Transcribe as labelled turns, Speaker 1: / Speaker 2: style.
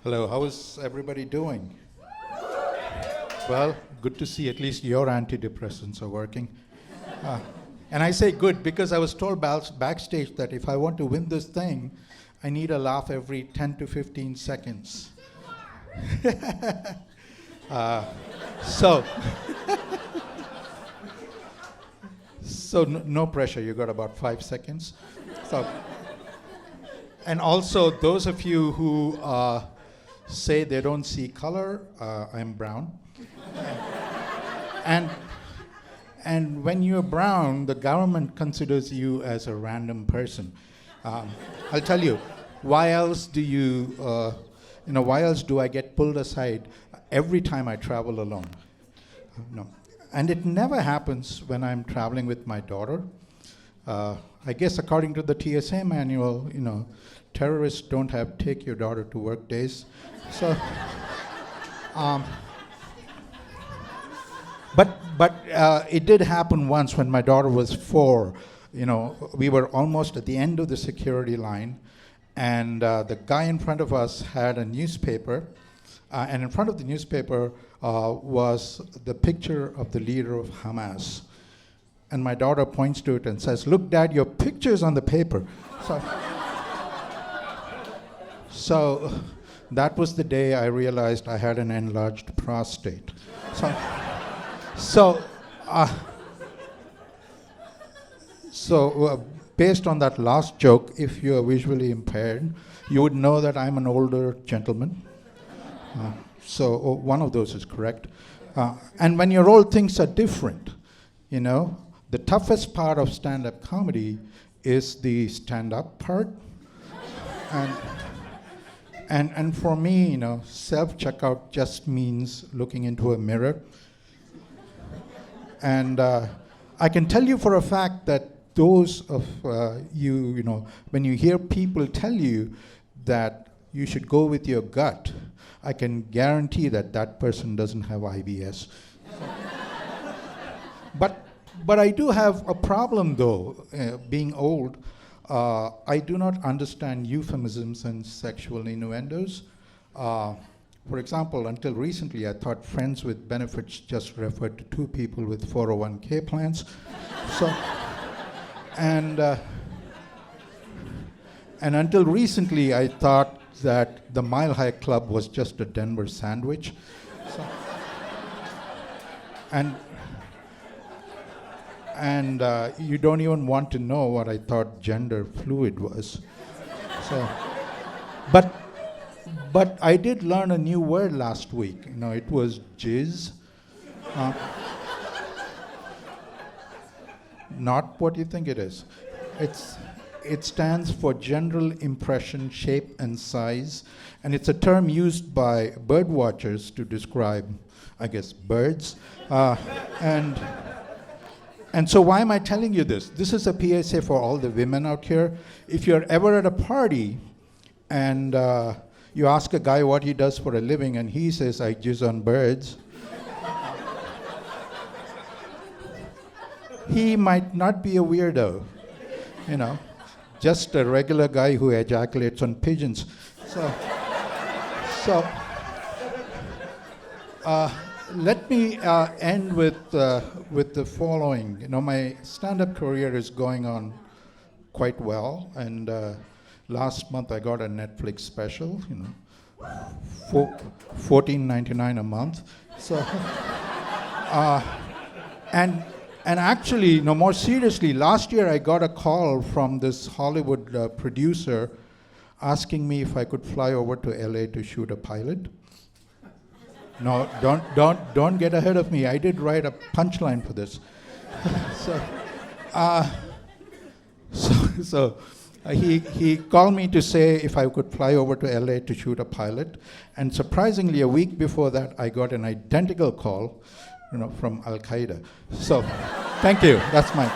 Speaker 1: Hello, how is everybody doing? Well, good to see at least your antidepressants are working. Uh, and I say good because I was told backstage that if I want to win this thing, I need a laugh every 10 to 15 seconds. uh, so, so no pressure, you got about 5 seconds. So, and also, those of you who say they don't see color, I'm brown. And when you're brown, the government considers you as a random person. I'll tell you, why else do I get pulled aside every time I travel alone? No. And it never happens when I'm traveling with my daughter. I guess according to the TSA manual, terrorists don't have take your daughter to work days. So, but it did happen once when my daughter was 4. We were almost at the end of the security line, and the guy in front of us had a newspaper, and in front of the newspaper was the picture of the leader of Hamas. And my daughter points to it and says, "Look, Dad, your picture's on the paper." So that was the day I realized I had an enlarged prostate. So based on that last joke, if you are visually impaired, you would know that I'm an older gentleman. So one of those is correct. And when you're old, things are different. The toughest part of stand-up comedy is the stand-up part. And for me, self-checkout just means looking into a mirror. And I can tell you for a fact that those of you, when you hear people tell you that you should go with your gut, I can guarantee that that person doesn't have IBS. But I do have a problem, though, being old. I do not understand euphemisms and sexual innuendos. For example, until recently, I thought friends with benefits just referred to 2 people with 401k plans. And until recently, I thought that the Mile High Club was just a Denver sandwich. And you don't even want to know what I thought gender fluid was. But I did learn a new word last week. It was jizz. Not what you think it is. It stands for general impression, shape, and size, and it's a term used by bird watchers to describe, I guess, birds. And so why am I telling you this? This is a PSA for all the women out here. If you're ever at a party and you ask a guy what he does for a living and he says, "I jizz on birds," he might not be a weirdo, just a regular guy who ejaculates on pigeons. Let me end with the following. My stand-up career is going on quite well, and last month I got a Netflix special, $14.99 a month. And actually, more seriously, last year I got a call from this Hollywood producer asking me if I could fly over to LA to shoot a pilot. No, don't get ahead of me. I did write a punchline for this. He called me to say if I could fly over to LA to shoot a pilot, and surprisingly, a week before that, I got an identical call, from Al Qaeda. So, thank you. That's my.